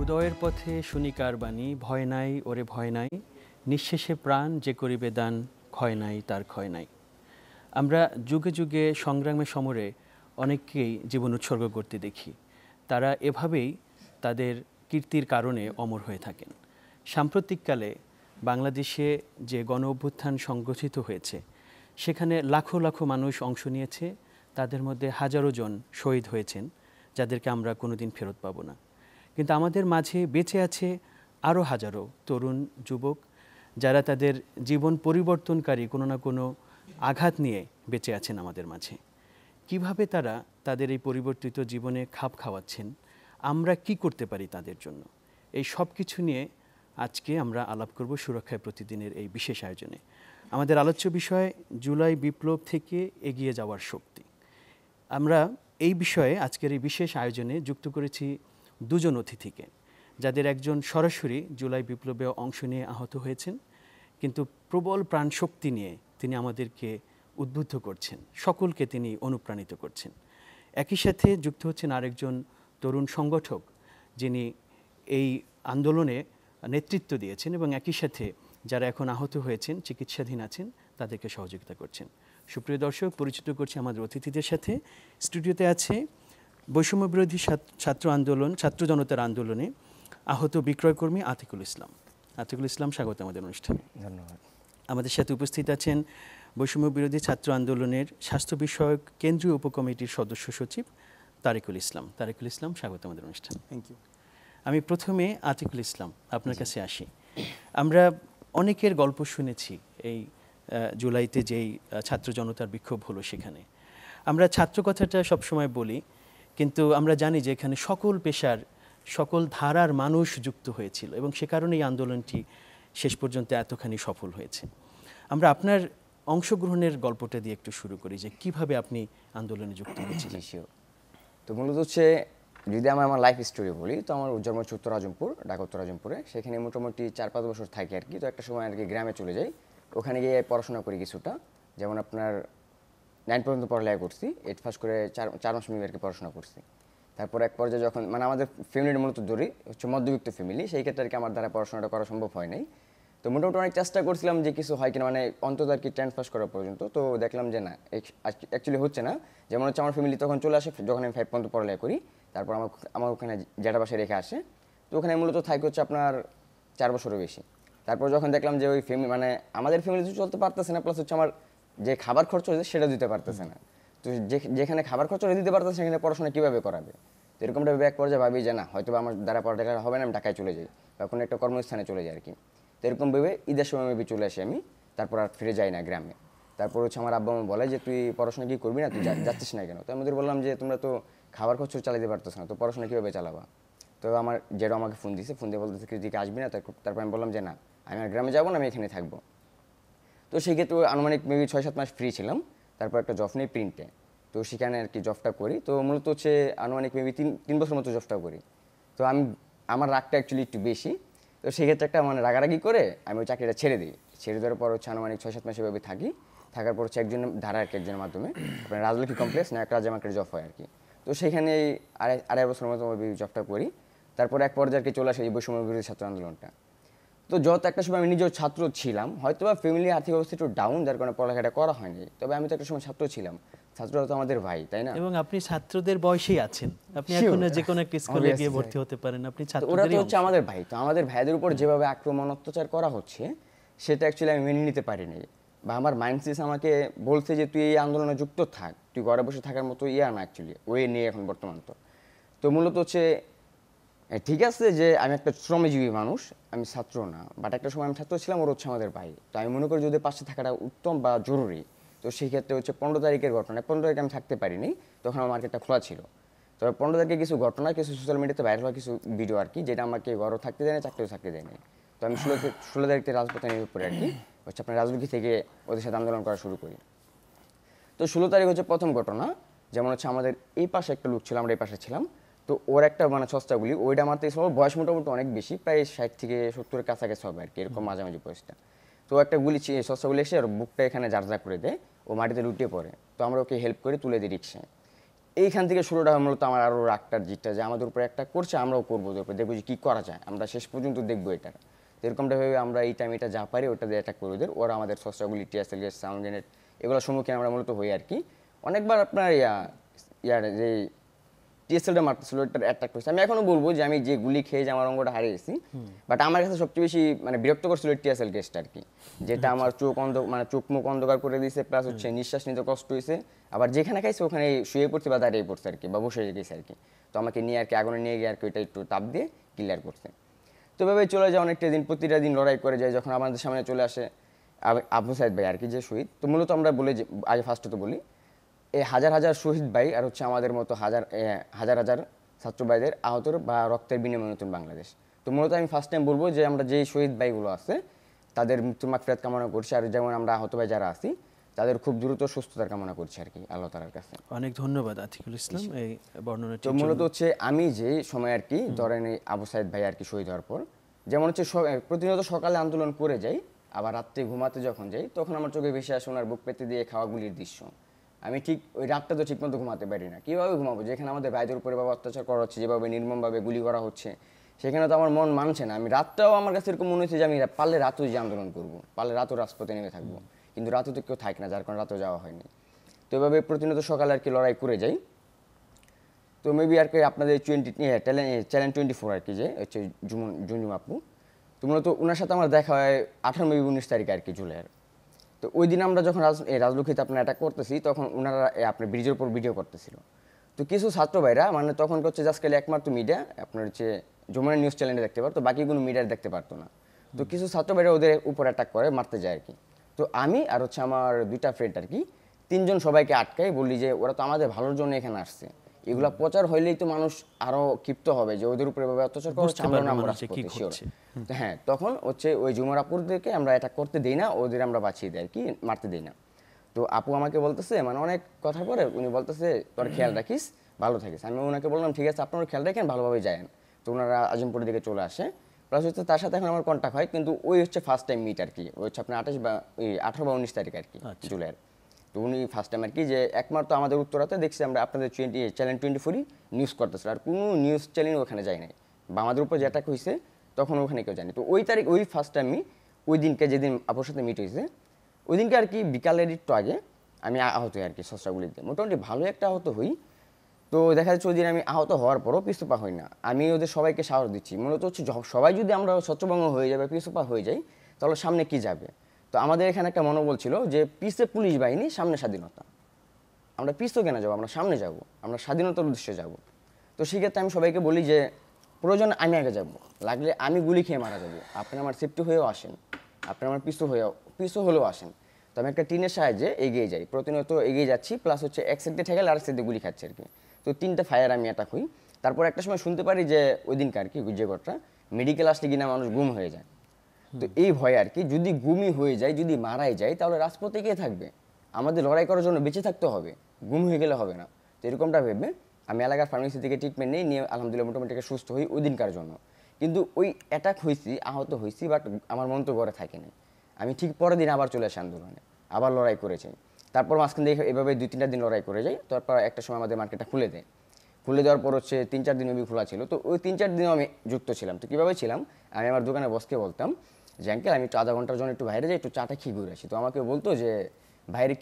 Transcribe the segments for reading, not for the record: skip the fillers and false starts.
উদয়ের পথে শুনি কার বাণী, ভয় নাই ওরে ভয় নাই, নিঃশেষে প্রাণ যে করিবে দান, ক্ষয় নাই তার ক্ষয় নাই। আমরা যুগে যুগে সংগ্রামে সমরে অনেককেই জীবন উৎসর্গ করতে দেখি। তারা এভাবেই তাদের কীর্তির কারণে অমর হয়ে থাকেন। সাম্প্রতিককালে বাংলাদেশে যে গণ অভ্যুত্থান সংগঠিত হয়েছে, সেখানে লাখো লাখো মানুষ অংশ নিয়েছে। তাদের মধ্যে হাজারো জন শহীদ হয়েছেন, যাদেরকে আমরা কোনোদিন ফেরত পাবো না। কিন্তু আমাদের মাঝে বেঁচে আছে আরও হাজারো তরুণ যুবক, যারা তাদের জীবন পরিবর্তনকারী কোনো না কোনো আঘাত নিয়ে বেঁচে আছেন আমাদের মাঝে। কিভাবে তারা তাদের এই পরিবর্তিত জীবনে খাপ খাওয়াচ্ছেন, আমরা কি করতে পারি তাদের জন্য, এই সব কিছু নিয়ে আজকে আমরা আলাপ করব সুরক্ষায় প্রতিদিনের এই বিশেষ আয়োজনে। আমাদের আলোচ্য বিষয় জুলাই বিপ্লব থেকে এগিয়ে যাওয়ার শক্তি। আমরা এই বিষয়ে আজকের এই বিশেষ আয়োজনে যুক্ত করেছি দুজন অতিথিকে, যাদের একজন সরাসরি জুলাই বিপ্লবে অংশ নিয়ে আহত হয়েছেন, কিন্তু প্রবল প্রাণশক্তি নিয়ে তিনি আমাদেরকে উদ্বুদ্ধ করছেন, সকলকে তিনি অনুপ্রাণিত করছেন। একই সাথে যুক্ত হচ্ছেন আরেকজন তরুণ সংগঠক, যিনি এই আন্দোলনে নেতৃত্ব দিয়েছেন এবং একই সাথে যারা এখন আহত হয়েছেন, চিকিৎসাধীন আছেন, তাদেরকে সহযোগিতা করছেন। সুপ্রিয় দর্শক, পরিচিত করছি আমাদের অতিথিদের সাথে। স্টুডিওতে আছে বৈষম্য বিরোধী ছাত্র আন্দোলন, ছাত্র জনতার আন্দোলনে আহত বিক্রয়কর্মী আতিকুল ইসলাম। আতিকুল ইসলাম, স্বাগত আমাদের অনুষ্ঠানে। ধন্যবাদ। আমাদের সাথে উপস্থিত আছেন বৈষম্য বিরোধী ছাত্র আন্দোলনের স্বাস্থ্য বিষয়ক কেন্দ্রীয় উপকমিটির সদস্য সচিব তারেকুল ইসলাম। তারেকুল ইসলাম, স্বাগত আমাদের অনুষ্ঠানে। Thank you. আমি প্রথমে আতিকুল ইসলাম আপনার কাছে আসি। আমরা অনেকের গল্প শুনেছি এই জুলাইতে যেই ছাত্র জনতার বিক্ষোভ হলো, সেখানে আমরা ছাত্র কথাটা সবসময় বলি, কিন্তু আমরা জানি যে এখানে সকল পেশার, সকল ধারার মানুষ যুক্ত হয়েছিল এবং সে কারণে এই আন্দোলনটি শেষ পর্যন্ত এতখানি সফল হয়েছে। আমরা আপনার অংশগ্রহণের গল্পটা দিয়ে একটু শুরু করি, যে কিভাবে আপনি আন্দোলনে যুক্ত হয়েছিলেন। তো মূলত হচ্ছে, যদি আমি আমার লাইফ স্টোরি বলি, তো আমার জন্ম হচ্ছে উত্তর আজমপুর, ঢাকা উত্তর আজমপুরে। সেখানে মোটামুটি 4-5 বছর থাকি আর কি। তো একটা সময় আর কি গ্রামে চলে যাই, ওখানে গিয়ে পড়াশোনা করি কিছুটা। যেমন আপনার 9 পর্যন্ত পড়ালেখা করছি, 8 পাস করে 4 মাস মিলে আর কি পড়াশোনা করছি। তারপর এক পর্যায়ে যখন আমাদের ফ্যামিলির মূলত ধরি হচ্ছে মধ্যবিত্ত ফ্যামিলি, সেই ক্ষেত্রে আর কি আমার দ্বারা পড়াশোনাটা করা সম্ভব হয় নাই। তো মোটামুটি অনেক চেষ্টা করছিলাম যে কিছু হয় কিনা, অন্তত আর কি 10 পাস করা পর্যন্ত। তো দেখলাম যে না, অ্যাকচুয়ালি হচ্ছে না। যেমন হচ্ছে আমার ফ্যামিলি তখন চলে আসে যখন আমি 5 পর্যন্ত পড়ালেখা করি। তারপর আমার ওখানে জেঠা বাসায় রেখে আসে। তো ওখানে মূলত থাকি হচ্ছে আপনার 4 বছরের বেশি। তারপর যখন দেখলাম যে ওই ফ্যামিলি আমাদের ফ্যামিলি চলতে পারতেছে না, প্লাস হচ্ছে আমার যে খাবার খরচ হয়েছে সেটা দিতে পারতেছে না। তো যেখানে খাবার খরচটা দিতে পারতেছে সেখানে পড়াশোনা কীভাবে করাবে। তো এরকমটা এক পর্যায়ে ভাবি যে না, হয়তো আমার দ্বারা পড়ালেখা হবে না, আমি ঢাকায় চলে যাই বা কোনো একটা কর্মস্থানে চলে যাই আর কি। তো এরকম ভেবে ঈদের সময় মেবি চলে আসি আমি। তারপর আর ফিরে যাই না গ্রামে। তারপর হচ্ছে আমার আব্বা বলে যে তুই পড়াশোনা কি করবি না, তুই যাচ্ছিস না কেন? তো আমি ওদের বললাম যে তোমরা তো খাবার খরচ চালাতে পারতেছ না, তো পড়াশোনা কীভাবে চালাবা? তো আমার যেটা আমাকে ফোন দিয়েছে, ফোন দিয়ে বলতেছে তুই আসবি না। তারপর আমি বললাম যে না, আমি আর গ্রামে যাবো না, আমি এখানে থাকবো। তো সেই ক্ষেত্রে আনুমানিক মেবি 6-7 মাস ফ্রি ছিলাম। তারপর একটা জব নেই প্রিন্টে, তো সেখানে আর কি জবটা করি। তো মূলত হচ্ছে আনুমানিক মেবি 3 বছর মতো জবটা করি। তো আমার রাগটা অ্যাকচুয়ালি একটু বেশি। তো সেক্ষেত্রে একটা রাগারাগি করে আমি ওই চাকরিটা ছেড়ে দিই। ছেড়ে দেওয়ার পর হচ্ছে আনুমানিক 6-7 মাস এভাবে থাকি। থাকার পর হচ্ছে একজনের মাধ্যমে আপনার রাজলক্ষ্মী কমপ্লেক্স না একটা রাজা মার্কেটে জব হয় আর কি। তো সেখানে আড়াই বছরের মতো জবটা করি। তারপর এক পর্যায়ে আর কি চলে আসে এই বৈষম্য বিরোধী ছাত্র আন্দোলনটা। তো যত একটা সময় আমি নিজেও ছাত্র ছিলাম, হয়তো বা ফ্যামিলির আর্থিক অবস্থা একটু ডাউন, যার কারণে পড়ালেখাটা করা হয়নি। তবে আমি তো একটা সময় ছাত্র ছিলাম। ছাত্ররা তো আমাদের ভাই, তাই না? এবং আপনি ছাত্রদের বয়সেই আছেন, আপনি এখন যে কোনো একটা স্কুলে গিয়ে ভর্তি হতে পারেন, আপনি ওরা তো ছাত্রদেরই হচ্ছে আমাদের ভাই। তো আমাদের ভাইদের উপর যেভাবে আক্রমণ অত্যাচার করা হচ্ছে, সেটা অ্যাকচুয়ালি আমি মেনে নিতে পারিনি। বা আমার মাইন্ডসেট আমাকে বলছে যে তুই এই আন্দোলনে যুক্ত থাক, তুই ঘরে বসে থাকার মতো না অ্যাকচুয়ালি ওয়ে নেই এখন বর্তমান। তো মূলত হচ্ছে ঠিক আছে যে আমি একটা শ্রমজীবী মানুষ, আমি ছাত্র না, বাট একটা সময় আমি ছাত্র ছিলাম, ওর হচ্ছে আমাদের ভাই। তো আমি মনে করি যদি পাশে থাকাটা উত্তম বা জরুরি। তো সেই ক্ষেত্রে হচ্ছে 15 তারিখের ঘটনা, 15 তারিখে আমি থাকতে পারিনি, তখন আমার মার্কেটটা খোলা ছিল। তবে 15 তারিখে কিছু ঘটনা, কিছু সোশ্যাল মিডিয়াতে ভাইরাল হওয়া কিছু ভিডিও আর কি, যেটা আমাকে ঘরও থাকতে দেয়নি, চাকরিও থাকতে দেয়নি। তো আমি 16 তারিখ থেকে রাজপথে নেমে পড়ে আর কি হচ্ছে আপনার রাজলক্ষ্মী থেকে ওদের সাথে আন্দোলন করা শুরু করি। তো 16 তারিখ হচ্ছে প্রথম ঘটনা। যেমন হচ্ছে আমাদের এই পাশে একটা লোক ছিল, আমরা এই পাশে ছিলাম। তো ওর একটা সস্তা গুলি, ওইটা মারতে বয়স মোটামুটি অনেক বেশি, প্রায় 60 থেকে 70-এর কাছাকাছি হবে আর কি, এরকম মাঝামাঝি বয়সটা। তো একটা সস্তা গুলি এসে ওর বুকটা এখানে জারজা করে দেয়, ও মাটিতে লুটিয়ে পড়ে। তো আমরা ওকে হেল্প করে তুলে দিই রিক্সায়। এইখান থেকে শুরুটা হয় মূলত আমার আরও রাগটার জিতটা, যে আমাদের উপরে একটা করছে, আমরাও করবো ওদের উপরে, দেখবো যে কী করা যায়, আমরা শেষ পর্যন্ত দেখবো এটা। এরকমটা ভেবে আমরা এই টাইম এটা যা পারি ওটা দিয়ে অ্যাটাক করি ওদের, ওরা আমাদের সস্তাগুলি টিএসএল গ্যাস, সাউন্ড গ্রেনেড, এগুলোর সম্মুখীন আমরা মূলত হই আর কি। অনেকবার আপনার ইয়ার যে টিএসএলটা মারতেছিল ওটার অ্যাটাক করছে। আমি এখনো বলবো যে আমি যে গুলি খেয়ে যে আমার অঙ্গটা হারিয়েছি, বাট আমার কাছে সবচেয়ে বেশি মানে বিরক্ত করছিল টিএসএল গ্যাসটা আর কি, যেটা আমার চোখ মুখ অন্ধকার করে দিয়েছে, প্লাস হচ্ছে নিঃশ্বাস নিতে কষ্ট হয়েছে। আবার যেখানে খাইছে ওখানে শুয়ে পড়ছে বা দাঁড়িয়ে পড়ছে আর কি, বা বসে গেছে আর কি। তো আমাকে নিয়ে আর কি আগুনে নিয়ে গিয়ে আর কি ওইটা একটু তাপ দিয়ে ক্লিয়ার করছে। তো এভাবে চলে যায় অনেকটা দিন, প্রতিটা দিন লড়াই করে যায়। যখন আমাদের সামনে চলে আসে আবু সাইদ ভাই আর কি, যে শহীদ, তো মূলত আমরা বলি যে আগে ফার্স্টে তো বলি এই হাজার হাজার শহীদ ভাই আর হচ্ছে আমাদের মতো হাজার হাজার ছাত্র ভাইদের আহতর বা রক্তের বিনিময়ে নতুন বাংলাদেশ। তো মূলত আমি ফার্স্ট টাইম বলবো যে আমরা যেই শহীদ ভাইগুলো আছে তাদের মৃত্যুর মাগফিরাত কামনা করছি, আর যেমন আমরা আহত ভাই যারা আছি তাদের খুব দ্রুত সুস্থতার কামনা করছি আর কি আল্লাহ তাআলার কাছে। অনেক ধন্যবাদ আতিকুল ইসলাম এই বর্ণনাটি। তো মূলত হচ্ছে আমি যে সময় আর কি ধরেন এই আবু সাইদ ভাই আর কি শহীদ হওয়ার পর, যেমন হচ্ছে প্রতিনিয়ত সকালে আন্দোলন করে যাই, আবার রাত্রে ঘুমাতে যখন যাই তখন আমার চোখে ভেসে আসে ওনার বুক পেতে দিয়ে খাওয়া গুলির দৃশ্য। আমি ঠিক ওই রাতটা তো ঠিকমতো ঘুমাতে পারি না, কীভাবে ঘুমাবো যেখানে আমাদের ভাইদের উপরে বাবা অত্যাচার করা হচ্ছে, যেভাবে নির্মমভাবে গুলি করা হচ্ছে, সেখানে তো আমার মন মানছে না। আমি রাতটাও আমার কাছে এরকম মনে হচ্ছে যে আমি পারলে রাতেও যে আন্দোলন করবো, পারলে রাতও রাজপথে নেমে থাকবো, কিন্তু রাতে তো কেউ থাকে না, যার কারণে রাতেও যাওয়া হয়নি। তো এভাবে প্রতিনিয়ত সকালে আর কি লড়াই করে যাই। তো মেবি আর কি আপনাদের চ্যালেঞ্জ 24 আর কি, যে হচ্ছে জুনজুম আপু, তো মূলত ওনার সাথে আমার দেখা হয় 18 মেবি 19 তারিখে আর কি জুলাইয়ের। তো ওই দিন আমরা যখন রাজলক্ষীতে আপনার অ্যাটাক করতেছি তখন ওনারা আপনার ব্রিজের উপর ভিডিও করতেছিল। তো কিছু ছাত্র ভাইরা মানে তখন হচ্ছে জাস্ট খালি একমাত্র মিডিয়া আপনার হচ্ছে যমুনা নিউজ চ্যানেলে দেখতে পারতো, বাকি কোনো মিডিয়া দেখতে পারতো না। তো কিছু ছাত্র ভাইরা ওদের উপর অ্যাটাক করে মারতে যায় আর কি। তো আমি আর হচ্ছে আমার 2টা ফ্রেন্ড আর কি, 3জন সবাইকে আটকাই, বললি যে ওরা তো আমাদের ভালোর জন্য এখানে আসছে, এগুলা প্রচার হইলেই তো মানুষ আরো ক্ষিপ্ত হবে যে ওদের উপরে এভাবে অত্যাচার করছে, আমরা না আমরা হ্যাঁ। তখন হচ্ছে ওই জুমার আপুরদেরকে আমরা অ্যাটাক করতে দেই না, ওদের আমরা বাঁচিয়ে দিই আর কি, মারতে দেই না। তো আপু আমাকে বলতেছে মানে অনেক কথা পরে উনি বলতেছে তোর খেয়াল রাখিস, ভালো থাকিস। আমি ওনাকে বললাম ঠিক আছে আপনারা খেয়াল রাখেন, ভালোভাবে যায়েন। তো ওনারা আজিমপুরের দিকে চলে আসে, প্লাস হচ্ছে তার সাথে এখন আমার কন্ট্যাক্ট হয়, কিন্তু ওই হচ্ছে ফার্স্ট টাইম মিট আর কি, ওই হচ্ছে আপনার 18 বা 19 তারিখ আর কি জুলাইয়ের। তো উনি ফার্স্ট টাইম আর কি, যে একমাত্র আমাদের উত্তরাতে দেখছি আমরা আপনাদের চ্যানেল 24 নিউজ করতেছিল, আর কোনো নিউজ চ্যানেল ওখানে যায় নাই, বা আমাদের উপর যে অ্যাটাক হয়েছে তখন ওখানে কেউ জানি। তো ওই তারিখ ওই ফার্স্ট টাইম ওই দিনকে যেদিন আপুর সাথে মিট হয়েছে ওই দিনকে আর কি বিকালের একটু আগে আমি আহত হই আর কি শস্ত্রাগুলিতে, মোটামুটি ভালো একটা আহত হই। তো দেখা যাচ্ছে ওই দিন আমি আহত হওয়ার পরও পিছুপা হই না, আমি ওদের সবাইকে সাহস দিচ্ছি। মূলত হচ্ছে সবাই যদি আমরা স্বচ্ছভঙ্গ হয়ে যাবে, পিছুপা হয়ে যাই, তাহলে সামনে কি যাবে। তো আমাদের এখানে একটা মনোবল ছিল যে পিছে পুলিশ বাহিনী, সামনে স্বাধীনতা, আমরা পিছু কেন যাবো, আমরা সামনে যাব, আমরা স্বাধীনতার উদ্দেশ্যে যাব। তো সেক্ষেত্রে আমি সবাইকে বলি যে প্রয়োজন আমি আগে যাব, লাগলে আমি গুলি খেয়ে মারা যাবো, আপনি আমার সেফটি হয়েও আসেন, আপনি আমার পিছু হলেও আসেন। তো আমি একটা টিনের সাহায্যে এগিয়ে যাই, প্রতিনিয়ত এগিয়ে যাচ্ছি, প্লাস হচ্ছে এক সাইড দিয়ে ঠেকালে আর সাইড দিয়ে গুলি খাচ্ছে আর কি। তো 3টা ফায়ার আমি অ্যাটাক হই। তারপর একটা সময় শুনতে পারি যে ওই দিনকার কি যে ঘটনা মেডিকেল আসলে কিনা মানুষ গুম হয়ে যায়। তো এই ভয় আর কি, যদি গুমই হয়ে যায়, যদি মারাই যায়, তাহলে রাজপথে কে থাকবে, আমাদের লড়াই করার জন্য বেঁচে থাকতে হবে, গুম হয়ে গেলে হবে না। তো এরকমটা ভেবে আমি এলাকার ফার্মেসি থেকে ট্রিটমেন্ট নিয়ে আলহামদুলিল্লাহ মোটামুটি সুস্থ হই ওই দিনকার জন্য। কিন্তু ওই অ্যাটাক হয়েছি, আহত হয়েছি, বাট আমার মন তো ঘরে থাকেনি। আমি ঠিক পরের দিন আবার চলে আসি আন্দোলনে, আবার লড়াই করেছি। তারপর মাঝখান দিয়ে এভাবে 2-3টা দিন লড়াই করে যাই। তারপর একটা সময় আমাদের মার্কেটটা খুলে দেয়, খুলে দেওয়ার পর হচ্ছে 3-4 দিন অবধি খোলা ছিল। তো ওই 3-4 দিনও আমি যুক্ত ছিলাম। তো কীভাবে ছিলাম, আমি আমার দোকানে বসকে বলতাম যে আঙ্কেল আমি একটু আধা ঘন্টার জন্য একটু বাইরে যাই, একটু চাটা খেয়ে ঘুরে আসি। তো আমাকে বলতো যে বাইরে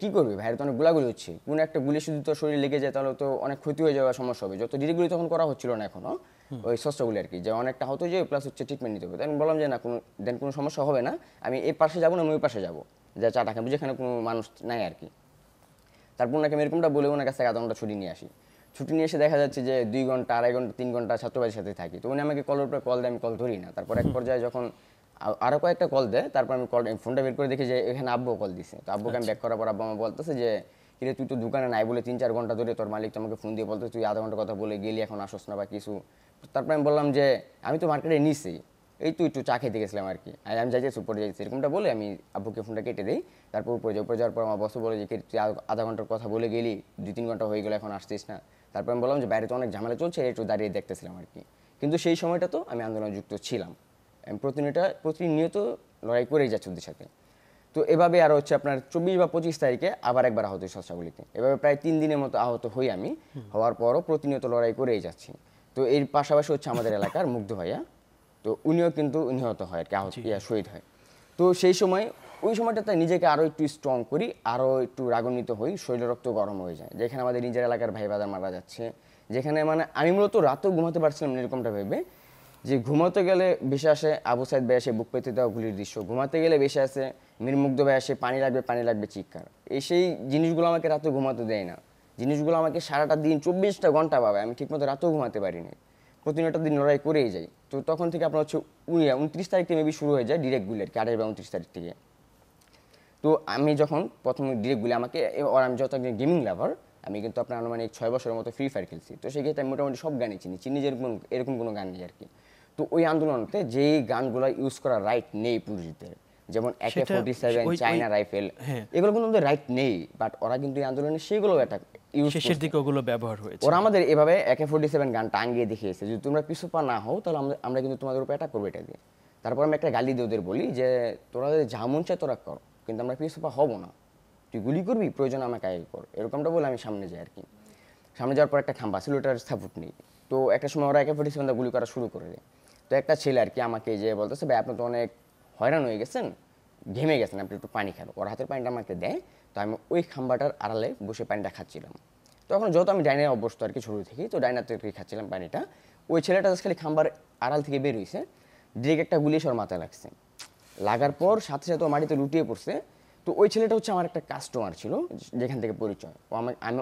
কী করবে, বাইরে তো অনেক গুলাগুলি হচ্ছে, কোনো একটা গুলি যদি তোর শরীরে লেগে যায় তাহলে তো অনেক ক্ষতি হয়ে যাওয়ার সমস্যা হবে। যত ডিগ্রিগুলি তখন করা হচ্ছিল না এখনও, ওই শস্ত্রগুলি আর কি, যে অনেকটা হতো যে প্লাস হচ্ছে ট্রিটমেন্ট নিতে হবে। তাই আমি বললাম যে না, কোনো সমস্যা হবে না, আমি এই পাশে যাবো না, আমি ওই পাশে যাবো, যা চাটা খাবো যেখানে কোনো মানুষ নাই আর কি। তারপর ওনাকে আমি এরকমটা বলে ওনার কাছ থেকে আধা ঘন্টা ছুটি নিয়ে আসি। ছুটি নিয়ে এসে দেখা যাচ্ছে যে 2 ঘন্টা, 2.5 ঘন্টা, 3 ঘন্টা ছাত্রবাড়ির সাথে থাকি। তো উনি আমাকে কলের উপরে কল দেয়, আমি কল ধরি না। তারপর এক পর্যায়ে যখন আরও কয়েকটা কল দেয়, তারপর আমি ফোনটা বের করে দেখি যে এখানে আব্বু কল দিছে। তো আব্বুকে আমি ব্যাক করার পর আব্বু আমার বলতেছে যে কিরে তুই তো দোকানে নাই বলে 3-4 ঘন্টা ধরে তোর মালিক তোমাকে ফোন দিয়ে বলতে তুই আধা ঘন্টা কথা বলে গেলি, এখন আসোস না বা কিছু। তারপর আমি বললাম যে আমি তো মার্কেটে নিছি, এই তুই একটু চা খেতে গেছিলাম আর কি, আমি যাইতেছি উপরে যাইতেছি, এরকমটা বলে আমি আব্বুকে ফোনটা কেটে দিই। তারপর উপরে যাওয়ার পর আমার বস বলে যে তুই আধা ঘন্টার কথা বলে গেলি, 2-3 ঘন্টা হয়ে গেলো, এখন আসছিস না। তারপর আমি বললাম যে বাইরে তো অনেক ঝামেলা চলছে, একটু দাঁড়িয়ে দেখতেছিলাম আর কি। কিন্তু সেই সময়টা তো আমি আন্দোলনে যুক্ত ছিলাম, আমি প্রতিনিয়ত লড়াই করেই যাচ্ছি ওদের সাথে। তো এভাবে আর হচ্ছে আপনার 24 বা 25 তারিখে আবার একবার আহত হই সস্তাগুলিতে। এভাবে প্রায় 3 দিনের মতো আহত হই আমি। হওয়ার পরও প্রতিনিয়ত লড়াই করেই যাচ্ছি। তো এর পাশাপাশি হচ্ছে আমাদের এলাকার মুগ্ধ ভাইয়া, তো উনিও কিন্তু নিহত হয় আর কি, আহত শহীদ হয়। তো সেই সময় ওই সময়টাতে নিজেকে আরও একটু স্ট্রং করি, আরও একটু রাগান্বিত হই, শরীর রক্ত গরম হয়ে যায়, যেখানে আমাদের নিজের এলাকার ভাই বাদা মারা যাচ্ছে, যেখানে মানে আমি মূলত রাতেও ঘুমাতে পারছিলাম না এরকমটা ভেবে, যে ঘুমাতে গেলে বেশি আসে আবু সাইদ ভাই আসে বুক পেতে দেওয়া গুলির দৃশ্য, ঘুমাতে গেলে বেশি আসে মীরমুগ্ধ ভাই আসে পানি লাগবে চিৎকার। এই সেই জিনিসগুলো আমাকে রাতে ঘুমাতে দেয় না, জিনিসগুলো আমাকে সারাটা দিন 24টা ঘন্টা পাবে, আমি ঠিকমতো রাতেও ঘুমাতে পারিনি, প্রতিটা দিন লড়াই করেই যাই। তো তখন থেকে আপনার হচ্ছে 29 তারিখ থেকে মেবি শুরু হয়ে যায় ডিরেক্ট গুলি আর কি, 28 বা 29 তারিখ থেকে। তো আমি যখন প্রথম ডিরেক্ট গুলি আমাকে, আর আমি যত একজন গেমিং লাভার, আমি কিন্তু আপনার আনুমানিক 6 বছরের মতো ফ্রি ফায়ার খেলছি, তো সেই ক্ষেত্রে আমি মোটামুটি সব গানই চিনি যে এরকম কোনো গান নেই আর কি। তো ওই আন্দোলনতে যেই গানগুলো ইউজ করার রাইট নেই পুরুষদের, যেমন AK-47 চায়না রাইফেল, এগুলো কিন্তু আমাদের রাইট নেই, বাট ওরা কিন্তু এই আন্দোলনে সেগুলো একটা ইউজ, শেষের দিকে ওগুলো ব্যবহার হয়েছে। ওরা আমাদের এভাবে AK-47 গানটা টাঙ্গিয়ে দেখিয়েছে, যদি তোমরা পিছু পা না হও তাহলে আমরা কিন্তু তোমাদের উপর অ্যাটাক করবো এটা দিয়ে। তারপর আমি একটা গালি দিয়ে ওদের বলি যে তোরা যা মন চায় তোরা কর, কিন্তু আমরা পিছু পা হবো না, তুই গুলি করবি প্রয়োজন আমাকে আগে কর, এরকমটা বলে আমি সামনে যাই আর কি। সামনে যাওয়ার পর একটা খাম্বা ছিল, ওটার সাপোর্ট নেই। তো একটা সময় ওরা AK-47 গুলি করা শুরু করে দেয়। তো একটা ছেলে আর কি আমাকে যে বলতেছে, ভাই আপনি তো অনেক হয়রান হয়ে গেছেন, ঘেমে গেছেন, আপনি একটু পানি খান। ওর হাতের পানিটা আমাকে দেয়, তো আমি ওই খাম্বাটার আড়ালে বসে পানিটা খাচ্ছিলাম। তখন যত আমি ডাইনায় অভ্যস্ত আর কি ছোটো থেকেই, তো ডাইনার থেকে খাচ্ছিলাম পানিটা। ওই ছেলেটা খালি খাম্বার আড়াল থেকে বের হয়েছে, ডিরেক্ট একটা গুলি এসে ওর মাথায় লাগছে। লাগার পর সাথে সাথে ও মাটিতে লুটিয়ে পড়ছে। তো ওই ছেলেটা হচ্ছে আমার একটা কাস্টমার ছিল, যেখান থেকে পরিচয়,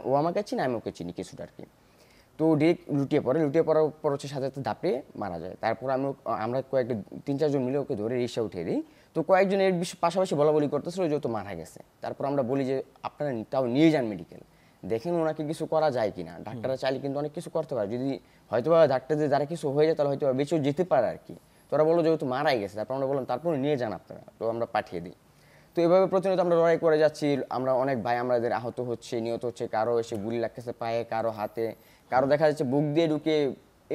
ও আমাকে চিনি, আমি ওকে চিনি কিছুটা আর কি। তো ডিরেক্ট লুটিয়ে পড়ার পর হচ্ছে সাথে সাথে দাপড়ে মারা যায়। তারপর আমরা কয়েকটা 3-4 জন মিলে ওকে ধরে রিক্সা উঠিয়ে দিই। তো কয়েকজন এর পাশাপাশি বলা করতেছিল যে ও তো মারা গেছে। তারপর আমরা বলি যে আপনারা তাও নিয়ে যান মেডিকেল, দেখেন ওনাকে কিছু করা যায় কিনা। ডাক্তাররা চাইলে কিন্তু অনেক কিছু করতে পারে, যদি হয়তো ডাক্তারদের যারা কিছু হয়ে যায় তাহলে হয়তো বেঁচেও যেতে পারে আর কি। তো ওরা বললো যে ও তো মারাই গেছে। তারপর আমরা বললাম তারপরে নিয়ে যান আপনারা, তো আমরা পাঠিয়ে দিই। তো এভাবে প্রতিনিয়ত আমরা লড়াই করে যাচ্ছি। আমরা অনেক ভাই আমাদের আহত হচ্ছে, নিহত হচ্ছে, কারো এসে গুলি লাগতেছে পায়ে, কারো হাতে, কারো দেখা যাচ্ছে বুক দিয়ে ঢুকে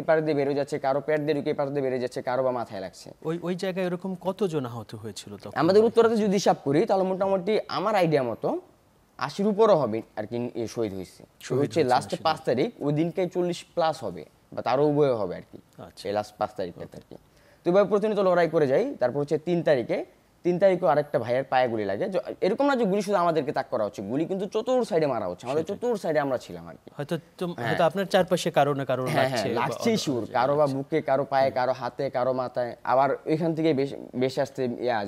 এপার দিয়ে বেরোয় যাচ্ছে, কারো পেট দিয়ে ঢুকে এপার দিয়ে বেরিয়ে যাচ্ছে, কারো বা মাথায় লাগছে। ওই জায়গায় এরকম কতজন আহত হয়েছিল তখন? আমাদের উত্তরাতে যদি হিসাব করি তাহলে মোটামুটি আমার আইডিয়া মতো 80-র উপরও হবে আর কি শহীদ হয়েছে। হচ্ছে লাস্টে 5 তারিখ, ওই দিনকে 40+ হবে বা তারও উভয় হবে আর কি, এই লাস্ট 5 তারিখটাতে আর কি। তো এভাবে প্রতিনিয়ত লড়াই করে যাই। তারপর হচ্ছে 3 তারিখেও আরেকটা ভাইয়ের পায়ে গুলি লাগে। এরকম না যে গুলি শুধু আমাদেরকে তাক করা হচ্ছে, গুলি কিন্তু চতুর সাইডে মারা হচ্ছে, আমাদের চতুর সাইডে আমরা ছিলাম আর কি। হয়তো আপনার চারপাশে কারো না কারো লাগছেই শিওর, কারো বা বুকে, কারো পায়ে, কারো হাতে, কারো মাথায়। আবার এখান থেকে বেশি আসতে